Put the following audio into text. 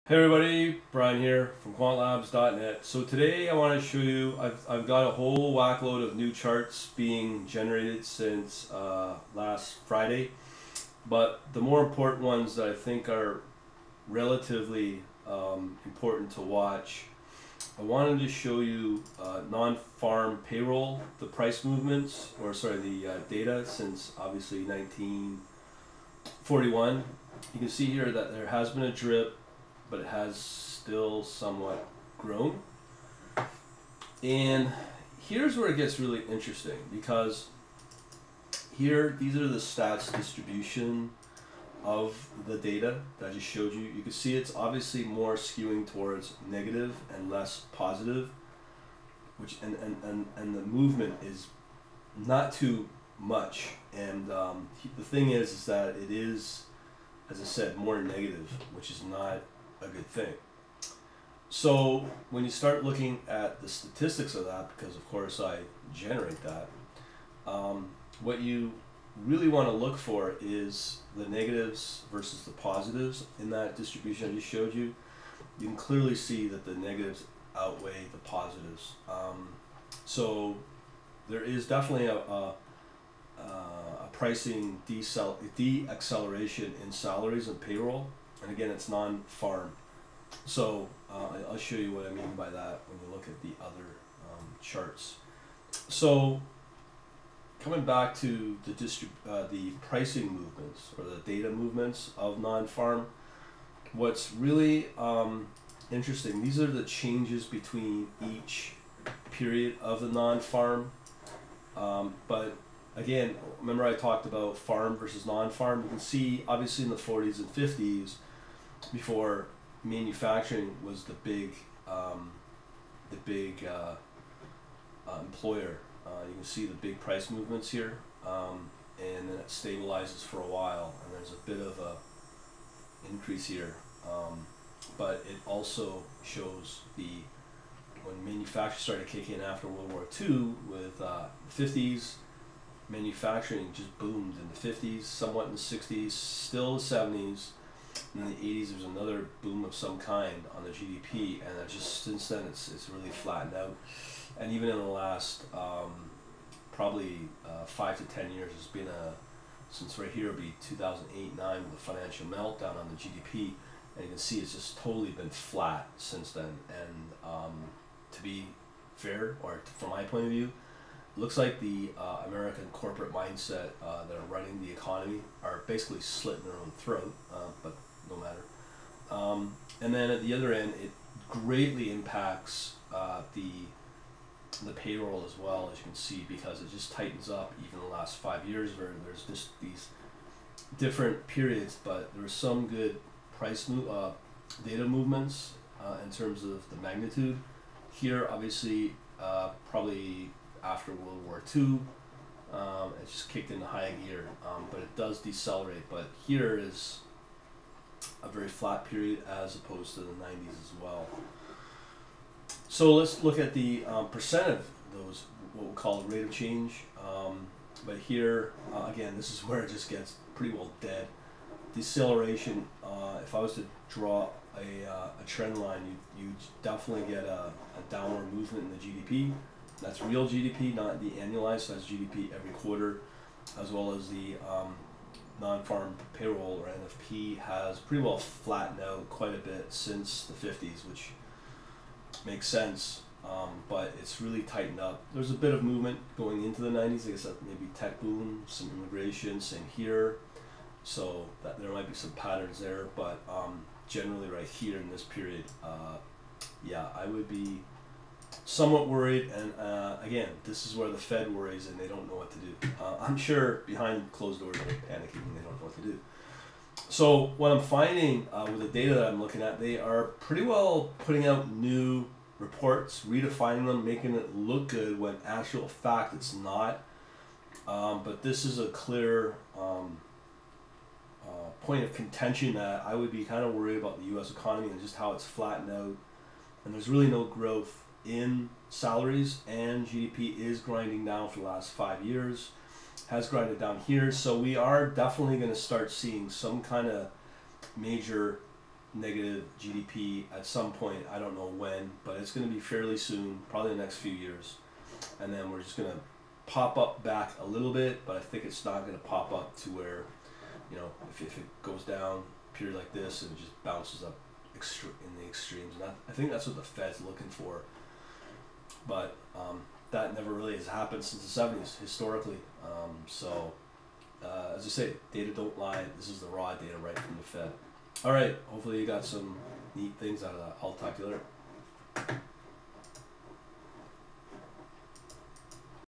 Hey everybody, Brian here from quantlabs.net. So today I want to show you, I've got a whole whackload of new charts being generated since last Friday, but the more important ones that I think are relatively important to watch, I wanted to show you non-farm payroll, the price movements, or sorry, the data since obviously 1941. You can see here that there has been a drip, but it has still somewhat grown. And here's where it gets really interesting, because here, these are the stats distribution of the data that I just showed you. You can see it's obviously more skewing towards negative and less positive, which and the movement is not too much. And the thing is that it is, as I said, more negative, which is not a good thing. So when you start looking at the statistics of that, because of course I generate that, what you really want to look for is the negatives versus the positives in that distribution I just showed you. You can clearly see that the negatives outweigh the positives. So there is definitely a pricing de-acceleration in salaries and payroll. And again, it's non-farm. So I'll show you what I mean by that when you look at the other charts. So coming back to the pricing movements or the data movements of non-farm, what's really interesting, these are the changes between each period of the non-farm. But again, remember I talked about farm versus non-farm. You can see obviously in the 40s and 50s, before manufacturing was the big employer. You can see the big price movements here, and then it stabilizes for a while, and there's a bit of a increase here, but it also shows when manufacturing started kicking in after World War II with the 50s. Manufacturing just boomed in the 50s, somewhat in the 60s, still the 70s. In the 80s, there's another boom of some kind on the GDP, and it just since then it's really flattened out. And even in the last probably 5 to 10 years, it's been since right here would be 2008-9 with the financial meltdown on the GDP, and you can see it's just totally been flat since then. And to be fair, or from my point of view, looks like the American corporate mindset that are running the economy are basically slitting their own throat, but no matter. And then at the other end, it greatly impacts the payroll as well, as you can see, because it just tightens up even the last 5 years where there's just these different periods, but there was some good price data movements in terms of the magnitude. Here, obviously, probably after World War II, it just kicked into high gear, but it does decelerate. But here is a very flat period as opposed to the 90s as well. So let's look at the percent of those, what we call the rate of change. But here, again, this is where it just gets pretty well dead. Deceleration, if I was to draw a trend line, you definitely get a downward movement in the GDP. That's real GDP, not the annualized, so that's GDP every quarter, as well as the non-farm payroll, or NFP, has pretty well flattened out quite a bit since the 50s, which makes sense, but it's really tightened up. There's a bit of movement going into the 90s, I guess maybe tech boom, some immigration, same here, so that there might be some patterns there, but generally right here in this period, yeah, I would be somewhat worried. And again, this is where the Fed worries and they don't know what to do. I'm sure behind closed doors they're panicking and they don't know what to do. So what I'm finding with the data that I'm looking at, they are pretty well putting out new reports, redefining them, making it look good when actual fact it's not. But this is a clear point of contention that I would be kind of worried about the U.S. economy and just how it's flattened out. And there's really no growth in salaries, and GDP is grinding down for the last 5 years, has grinded down here. So we are definitely going to start seeing some kind of major negative GDP at some point. I don't know when, but it's going to be fairly soon, probably the next few years. And then we're just going to pop up back a little bit, but I think it's not going to pop up to where, you know, if it goes down a period like this, it just bounces up in the extremes. And I think that's what the Fed's looking for. But that never really has happened since the 70s, historically. As I say, data don't lie. This is the raw data right from the Fed. All right, hopefully you got some neat things out of that. I'll talk to you later.